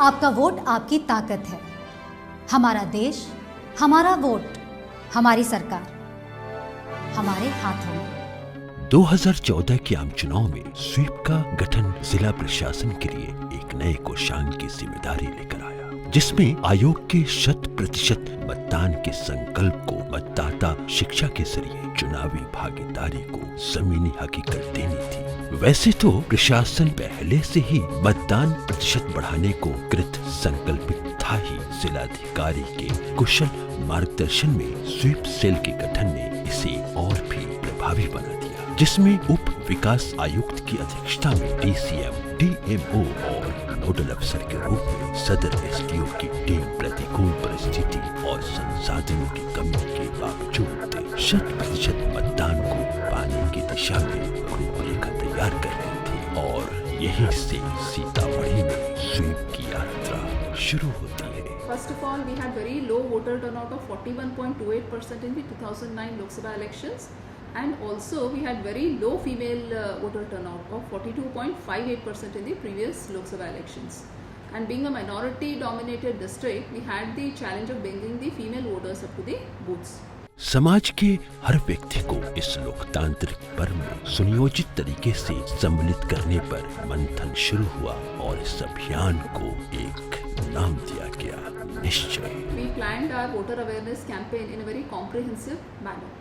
आपका वोट आपकी ताकत है। हमारा देश, हमारा वोट, हमारी सरकार हमारे हाथों में। 2014 के आम चुनाव में स्वीप का गठन जिला प्रशासन के लिए एक नए कोषांग की जिम्मेदारी लेकर आया, जिसमें आयोग के 100% मतदान के संकल्प को मतदाता शिक्षा के जरिए चुनावी भागीदारी को जमीनी हकीकत देनी थी। वैसे तो प्रशासन पहले से ही मतदान प्रतिशत बढ़ाने को कृत संकल्पित था ही, जिलाधिकारी के कुशल मार्गदर्शन में स्वीप सेल के गठन ने इसे और भी प्रभावी बना दिया, जिसमें उप विकास आयुक्त की अध्यक्षता में डीसीएम, डीएमओ और नोडल अफसर के रूप में सदर एसडीओ की टीम प्रतिकूल परिस्थिति और संसाधनों की कमी के बावजूद 100% मतदान को पाने की दिशा में रूपरेखा तैयार कर रही थी। और यहीं से सीतामढ़ी में स्वीप की यात्रा शुरू होती है। First of all, we had very low voter turnout of 41.28% in the 2009 Lok Sabha elections, and also we had very low female voter turnout of 42.58% in the previous Lok Sabha elections. And being a minority dominated district, we had the challenge of bringing the female voters up to the booths. समाज के हर व्यक्ति को इस लोकतांत्रिक पर्व में सुनियोजित तरीके से सम्मिलित करने पर मंथन शुरू हुआ और इस अभियान को एक नाम दिया गया, निश्चय। We planned our voter awareness campaign in a very comprehensive manner.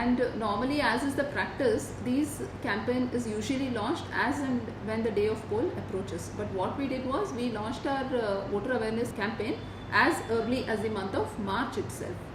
And normally, as is the practice, these campaign is usually launched as and when the day of poll approaches. But what we did was we launched our voter awareness campaign as early as the month of March itself.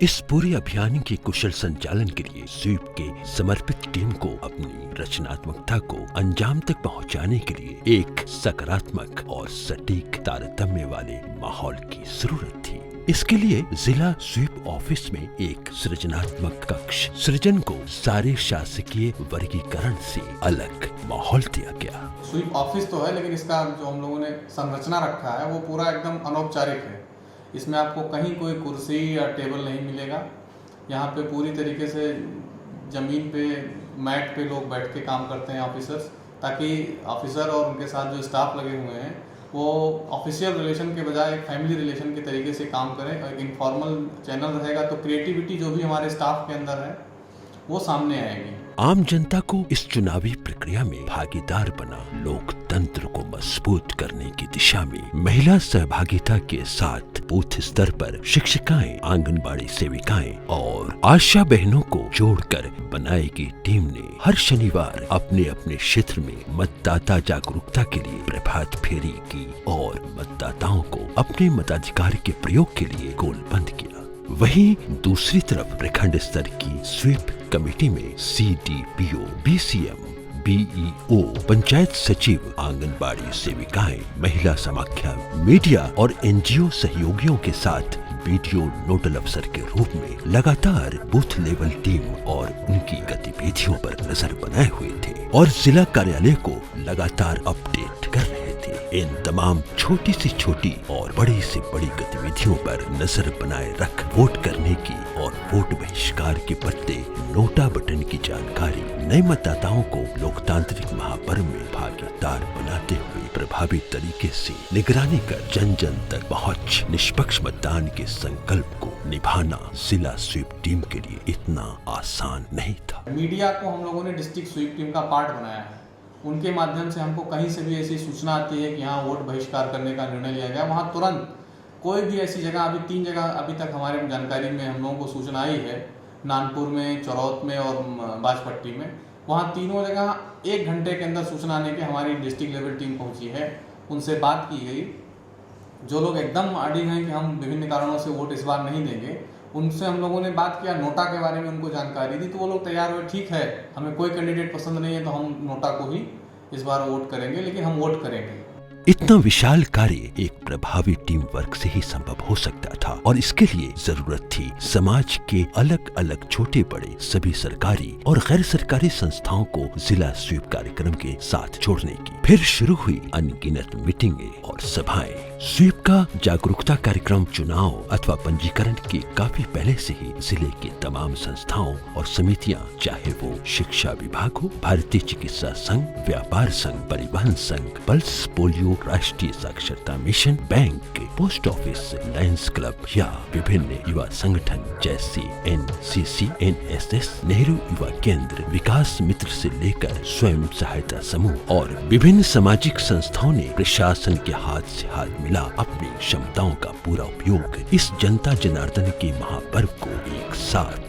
इस पूरे अभियान के कुशल संचालन के लिए SVEEP के समर्पित team को अपनी रचनात्मकता को अंजाम तक पहुंचाने के लिए एक सकारात्मक और सटीक तारतम्य वाले माहौल की जरूरत थी। इसके लिए जिला स्वीप ऑफिस में एक सृजनात्मक कक्ष सृजन को सारे शासकीय वर्गीकरण से अलग माहौल दिया गया। स्वीप ऑफिस तो है, लेकिन इसका जो हम लोगों ने संरचना रखा है वो पूरा एकदम अनौपचारिक है। इसमें आपको कहीं कोई कुर्सी या टेबल नहीं मिलेगा। यहाँ पे पूरी तरीके से ज़मीन पे मैट पे लोग बैठ के काम करते हैं ऑफिसर्स, ताकि ऑफिसर और उनके साथ जो स्टाफ लगे हुए हैं वो ऑफिशियल रिलेशन के बजाय एक फैमिली रिलेशन के तरीके से काम करें। और एक इनफॉर्मल चैनल रहेगा तो क्रिएटिविटी जो भी हमारे स्टाफ के अंदर है वो सामने आएगी। आम जनता को इस चुनावी प्रक्रिया में भागीदार बना लोकतंत्र को मजबूत करने की दिशा में महिला सहभागिता के साथ बूथ स्तर पर शिक्षिकाएं, आंगनबाड़ी सेविकाएं और आशा बहनों को जोड़कर बनाई गई टीम ने हर शनिवार अपने अपने क्षेत्र में मतदाता जागरूकता के लिए प्रभात फेरी की और मतदाताओं को अपने मताधिकार के प्रयोग के लिए गोलबंद किया। वहीं दूसरी तरफ प्रखंड स्तर की स्वीप कमेटी में CDPO, BCM, BEO, पंचायत सचिव, आंगनबाड़ी सेविकाएं, महिला समाख्या, मीडिया और NGO सहयोगियों के साथ वीडियो नोडल अफसर के रूप में लगातार बूथ लेवल टीम और उनकी गतिविधियों पर नजर बनाए हुए थे और जिला कार्यालय को लगातार अपडेट कर रहे थे। इन तमाम छोटी से छोटी और बड़ी से बड़ी गतिविधियों पर नजर बनाए रख वोट करने की और वोट बहिष्कार के पत्ते, नोटा बटन की जानकारी नए मतदाताओं को लोकतांत्रिक महापर्व में भागीदार बनाते हुए प्रभावी तरीके से निगरानी कर जन जन तक पहुंच निष्पक्ष मतदान के संकल्प को निभाना जिला स्वीप टीम के लिए इतना आसान नहीं था। मीडिया को हम लोगों ने डिस्ट्रिक्ट स्वीप टीम का पार्ट बनाया है। उनके माध्यम से हमको कहीं से भी ऐसी सूचना आती है कि यहाँ वोट बहिष्कार करने का निर्णय लिया गया, वहाँ तुरंत कोई भी ऐसी जगह, अभी 3 जगह अभी तक हमारे जानकारी में हम लोगों को सूचना आई है, नानपुर में, चौरौत में और बाजपट्टी में। वहाँ तीनों जगह 1 घंटे के अंदर सूचना आने के हमारी डिस्ट्रिक्ट लेवल टीम पहुँची है, उनसे बात की गई। जो लोग एकदम अड़िग हैं कि हम विभिन्न कारणों से वोट इस बार नहीं देंगे, उनसे हम लोगों ने बात किया, नोटा के बारे में उनको जानकारी दी, तो वो लोग तैयार हुए, ठीक है हमें कोई कैंडिडेट पसंद नहीं है तो हम नोटा को ही इस बार वोट करेंगे, लेकिन हम वोट करेंगे। इतना विशाल कार्य एक प्रभावी टीम वर्क से ही संभव हो सकता था और इसके लिए जरूरत थी समाज के अलग अलग छोटे बड़े सभी सरकारी और गैर सरकारी संस्थाओं को जिला स्वीप कार्यक्रम के साथ जोड़ने की। फिर शुरू हुई अनगिनत मीटिंगें और सभाएं। स्वीप का जागरूकता कार्यक्रम चुनाव अथवा पंजीकरण के काफी पहले से ही जिले के तमाम संस्थाओं और समितियां, चाहे वो शिक्षा विभाग हो, भारतीय चिकित्सा संघ, व्यापार संघ, परिवहन संघ, पल्स पोलियो राष्ट्रीय साक्षरता mission, bank, post office, Lions club या विभिन्न युवा संगठन जैसे NCC, NSS, नेहरू युवा केंद्र, विकास मित्र से लेकर स्वयं सहायता समूह और विभिन्न सामाजिक संस्थाओं ने प्रशासन के हाथ से हाथ मिला अपनी क्षमताओं का पूरा उपयोग इस जनता जनार्दन के महापर्व को एक साथ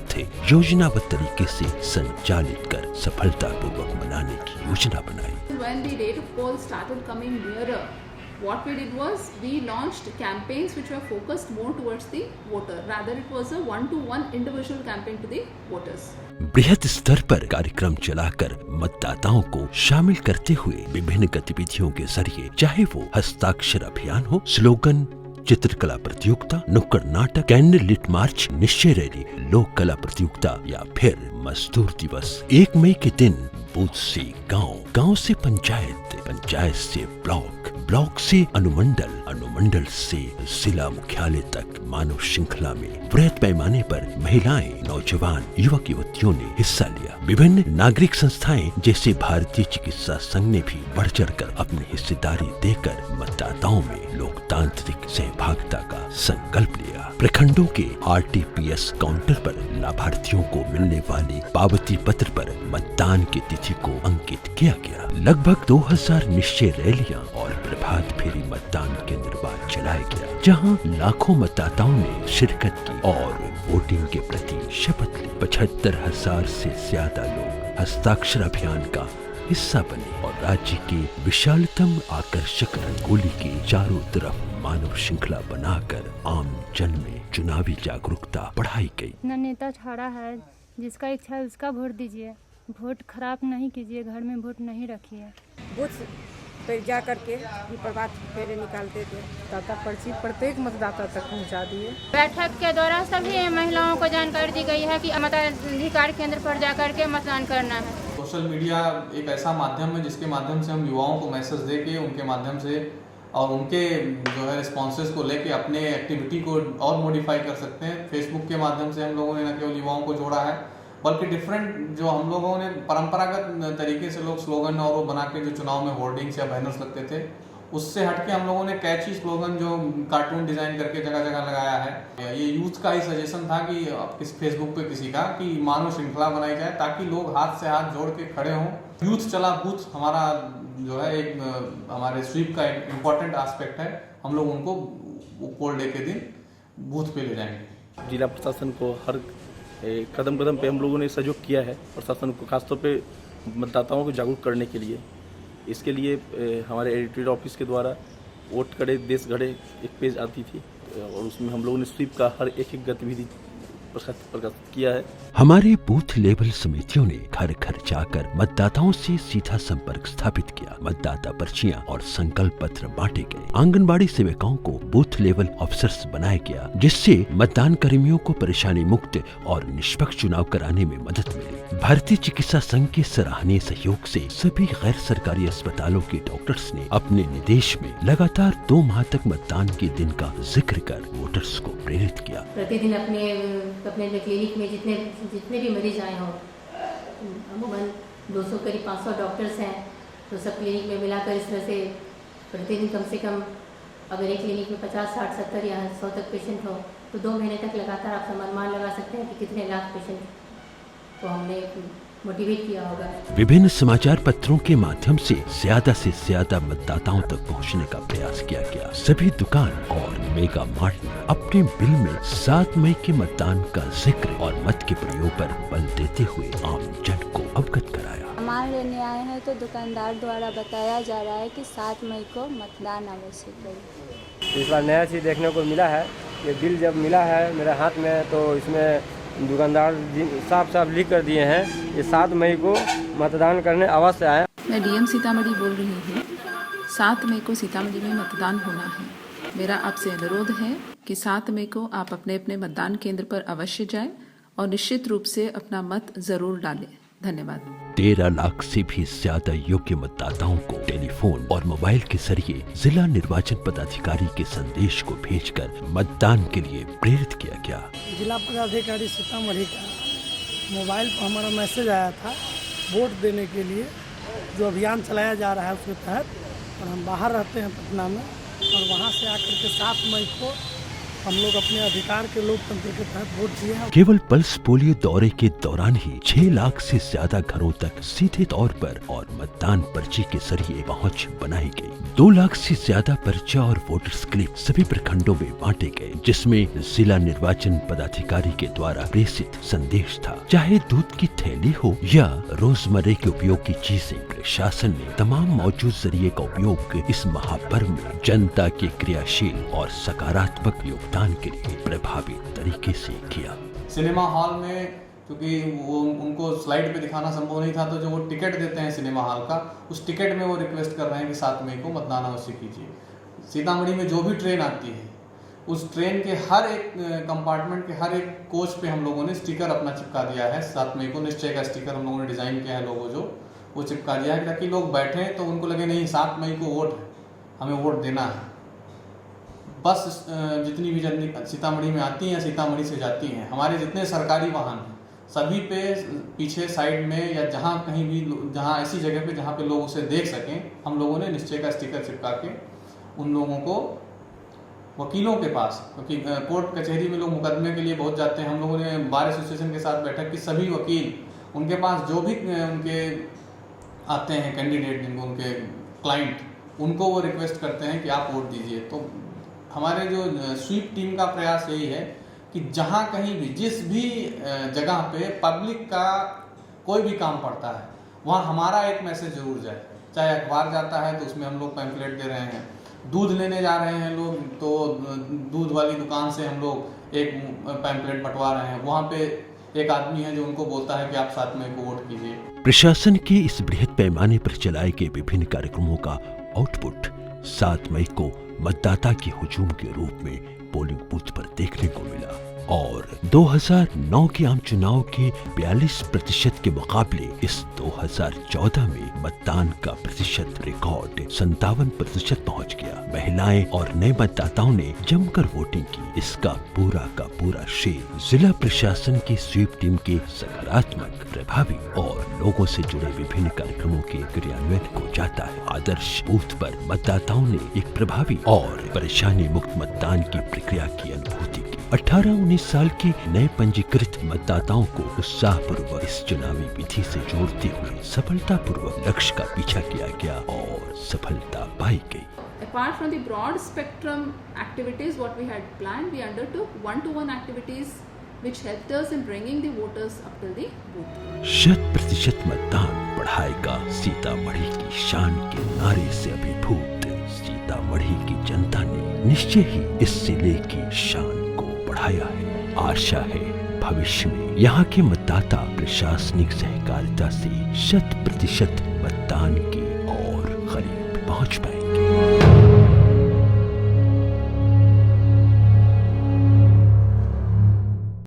योजनाबद्ध तरीके से संचालित कर सफलतापूर्वक मनाने की योजना बनाई। When the date of poll started coming nearer, what we did was we launched campaigns which were focused more towards the voter. Rather, it was a one-to-one individual campaign to the voters. बृहद स्तर पर कार्यक्रम चलाकर मतदाताओं को शामिल करते हुए विभिन्न गतिविधियों के जरिए, चाहे वो हस्ताक्षर अभियान हो, स्लोगन, चित्रकला प्रतियोगिता, नुक्कड़ नाटक, कैंडल लिट मार्च, निश्चय रैली, लोक कला प्रतियोगिता या फिर मजदूर दिवस। 1 मई के दिन बूथ से गांव, गांव से पंचायत, पंचायत से ब्लॉक, ब्लॉक से अनुमंडल, अनुमंडल से जिला मुख्यालय तक मानव श्रृंखला में बृहद पैमाने पर महिलाएं, नौजवान, युवक युवतियों ने हिस्सा लिया। विभिन्न नागरिक संस्थाएं जैसे भारतीय चिकित्सा संघ ने भी बढ़ चढ़कर अपनी हिस्सेदारी देकर मतदाताओं में लोकतांत्रिक सहभागिता का संकल्प लिया। प्रखंडों के RTPS काउंटर पर लाभार्थियों को मिलने वाले पावती पत्र पर मतदान की तिथि को अंकित किया गया। लगभग 2000 निश्चय रैलियां और प्रभात फेरी मतदान केंद्र बाद चलाया गया, जहां लाखों मतदाताओं ने शिरकत की और वोटिंग के प्रति शपथ ली। 75,000 से ज्यादा लोग हस्ताक्षर अभियान का हिस्सा बने और राज्य के विशालतम आकर्षक रंगोली के चारों तरफ मानव श्रृंखला बनाकर आम जन में चुनावी जागरूकता बढ़ाई गई। नेता छाड़ा है, जिसका इच्छा है उसका वोट दीजिए, वोट खराब नहीं कीजिए, घर में वोट नहीं रखिए। बूथ पे जा करके ये प्रभात फेरे निकालते थे। दाता पर्ची प्रत्येक मतदाता तक पहुंचा दिए। बैठक के दौरान सभी महिलाओं को जानकारी दी गई है कि मताधिकार केंद्र पर जाकर के मतदान करना है। सोशल मीडिया एक ऐसा माध्यम है जिसके माध्यम से हम युवाओं को मैसेज दे के उनके माध्यम से और उनके जो है रिस्पॉन्सेज को लेके अपने एक्टिविटी को और मॉडिफाई कर सकते हैं। फेसबुक के माध्यम से हम लोगों ने न केवल युवाओं को जोड़ा है बल्कि डिफरेंट जो हम लोगों ने परंपरागत तरीके से लोग स्लोगन और वो बना के जो चुनाव में होर्डिंग्स या बैनर्स लगते थे, उससे हटके हम लोगों ने कैची स्लोगन जो कार्टून डिजाइन करके जगह जगह लगाया है। ये यूथ का ही सजेशन था कि किस फेसबुक पे किसी का कि मानव श्रृंखला बनाई जाए ताकि लोग हाथ से हाथ जोड़ के खड़े हों। यूथ चला बूथ हमारा जो है एक हमारे स्वीप का एक इम्पॉर्टेंट एस्पेक्ट है। हम लोग उनको पोल डे के दिन बूथ पे ले जाएंगे। जिला प्रशासन को हर कदम कदम पे हम लोगों ने सहयोग किया है, प्रशासन को खासतौर पे मतदाताओं को जागरूक करने के लिए। इसके लिए हमारे एडिटोरियल ऑफिस के द्वारा वोट करे देश गढ़े एक पेज आती थी और उसमें हम लोगों ने स्वीप का हर एक गतिविधि प्रकाशित किया है। हमारे बूथ लेवल समितियों ने घर घर जाकर मतदाताओं से सीधा संपर्क स्थापित किया। मतदाता पर्चियां और संकल्प पत्र बांटे गए। आंगनबाड़ी सेविकाओं को बूथ लेवल ऑफिसर्स बनाया गया, जिससे मतदान कर्मियों को परेशानी मुक्त और निष्पक्ष चुनाव कराने में मदद मिली। भारतीय चिकित्सा संघ के सराहनीय सहयोग से सभी गैर सरकारी अस्पतालों के डॉक्टर्स ने अपने निर्देश में लगातार 2 माह तक मतदान के दिन का जिक्र कर वोटर्स को प्रेरित किया। प्रतिदिन अपने क्लिनिक में जितने भी मरीज आए हों, अमूमन 200 करीब 500 डॉक्टर्स हैं, तो सब क्लिनिक में मिलाकर इस तरह से प्रतिदिन कम से कम अगर एक क्लिनिक में 50, 60, 70 या 100 तक पेशेंट हो तो 2 महीने तक लगातार आप अनुमान लगा सकते हैं कि कितने लाख पेशेंट को हमने मोटिवेट किया होगा। विभिन्न समाचार पत्रों के माध्यम से ज्यादा मतदाताओं तक पहुंचने का प्रयास किया गया। सभी दुकान और मेगा मार्ट ने अपने बिल में 7 मई के मतदान का जिक्र और मत के प्रयोग पर बल देते हुए आम जन को अवगत कराया। सामान लेने आए हैं तो दुकानदार द्वारा बताया जा रहा है कि 7 मई को मतदान अवश्य करें। इस बार नया चीज़ देखने को मिला है। ये बिल जब मिला है मेरे हाथ में तो इसमें दुकानदार साफ साफ लिख कर दिए हैं ये 7 मई को मतदान करने अवश्य आए। मैं DM सीतामढ़ी बोल रही हूँ। 7 मई को सीतामढ़ी में मतदान होना है। मेरा आपसे अनुरोध है कि 7 मई को आप अपने अपने मतदान केंद्र पर अवश्य जाएं और निश्चित रूप से अपना मत जरूर डालें। धन्यवाद। 13 लाख से भी ज्यादा योग्य मतदाताओं को टेलीफोन और मोबाइल के जरिए जिला निर्वाचन पदाधिकारी के संदेश को भेजकर मतदान के लिए प्रेरित किया गया। जिला पदाधिकारी सीतामढ़ी का मोबाइल पर हमारा मैसेज आया था वोट देने के लिए जो अभियान चलाया जा रहा है उसके तहत और हम बाहर रहते हैं पटना में, और वहाँ से आकर के 7 मई को हम लोग अपने अधिकार के लोकतंत्र के तहत वोट दिए हैं। केवल पल्स पोलियो दौरे के दौरान ही 6 लाख से ज्यादा घरों तक सीधे तौर पर और मतदान पर्ची के जरिए पहुंच बनाई गई। 2 लाख से ज्यादा पर्चा और वोटर स्लिप सभी प्रखंडों में बांटे गए, जिसमें जिला निर्वाचन पदाधिकारी के द्वारा प्रेषित संदेश था। चाहे दूध की थैली हो या रोजमर्रा के उपयोग की चीजें, प्रशासन ने तमाम मौजूद जरिए का उपयोग इस महापर्व में जनता के क्रियाशील और सकारात्मक योगदान के लिए प्रभावी तरीके से किया। सिनेमा हॉल में क्योंकि वो उनको स्लाइड पे दिखाना संभव नहीं था, तो जो वो टिकट देते हैं सिनेमा हॉल का, उस टिकट में वो रिक्वेस्ट कर रहे हैं कि 7 मई को मतदान अवश्य कीजिए। सीतामढ़ी में जो भी ट्रेन आती है, उस ट्रेन के हर एक कंपार्टमेंट के हर एक कोच पे हम लोगों ने स्टिकर अपना चिपका दिया है। 7 मई को निश्चय का स्टिकर हम लोगों ने डिज़ाइन किया है, लोगो जो वो चिपका दिया है, ताकि लोग बैठें तो उनको लगे नहीं 7 मई को वोट है, हमें वोट देना है। बस जितनी भी सीतामढ़ी में आती हैं, सीतामढ़ी से जाती हैं, हमारे जितने सरकारी वाहन हैं, सभी पे पीछे साइड में या जहाँ कहीं भी, जहाँ ऐसी जगह पे जहाँ पे लोग उसे देख सकें, हम लोगों ने निश्चय का स्टिकर चिपका के उन लोगों को वकीलों के पास, क्योंकि कोर्ट कचहरी में लोग मुकदमे के लिए बहुत जाते हैं, हम लोगों ने बार एसोसिएशन के साथ बैठक की, सभी वकील उनके पास जो भी उनके आते हैं कैंडिडेट, जिनको उनके क्लाइंट, उनको वो रिक्वेस्ट करते हैं कि आप वोट दीजिए। तो हमारे जो स्वीप टीम का प्रयास यही है कि जहाँ कहीं भी, जिस भी जगह पे पब्लिक का कोई भी काम पड़ता है, वहाँ हमारा एक मैसेज जरूर जाए। चाहे अखबार जाता है तो उसमें हम लोग पैम्फलेट दे रहे हैं, दूध लेने जा रहे हैं लोग तो दूध वाली दुकान से हम लोग एक पैम्फलेट बंटवा रहे हैं, वहाँ पे एक आदमी है जो उनको बोलता है कि आप 7 मई को वोट कीजिए। प्रशासन के इस बृहद पैमाने पर चलाए गए विभिन्न कार्यक्रमों का आउटपुट 7 मई को मतदाता के हुजूम के रूप में पोलिंग बूथ पर देखने को मिला, और 2009 के आम चुनाव के 42% के मुकाबले इस 2014 में मतदान का प्रतिशत रिकॉर्ड 57% पहुंच गया। महिलाएं और नए मतदाताओं ने जमकर वोटिंग की। इसका पूरा का पूरा श्रेय जिला प्रशासन की स्वीप टीम के सकारात्मक, प्रभावी और लोगों से जुड़े विभिन्न कार्यक्रमों के क्रियान्वयन को जाता है। आदर्श बूथ पर मतदाताओं ने एक प्रभावी और परेशानी मुक्त मतदान की प्रक्रिया की अनुभूति की। 18-19 साल के नए पंजीकृत मतदाताओं को उत्साहपूर्वक इस चुनावी विधि से जोड़ते हुए सफलतापूर्वक लक्ष्य का पीछा किया गया और सफलता पाई गई। Apart from the broad spectrum activities what we had planned, we undertook one-to-one activities which helped us in bringing the voters up till the booth. 100% मतदान बढ़ाएगा सीतामढ़ी की शान के नारे से अभिभूत सीतामढ़ी की जनता ने निश्चय ही इस जिले की शान को बढ़ाया है। आशा है भविष्य में यहाँ के मतदाता प्रशासनिक सहकारिता से 100% मतदान के और करीब पहुँच पाएंगे।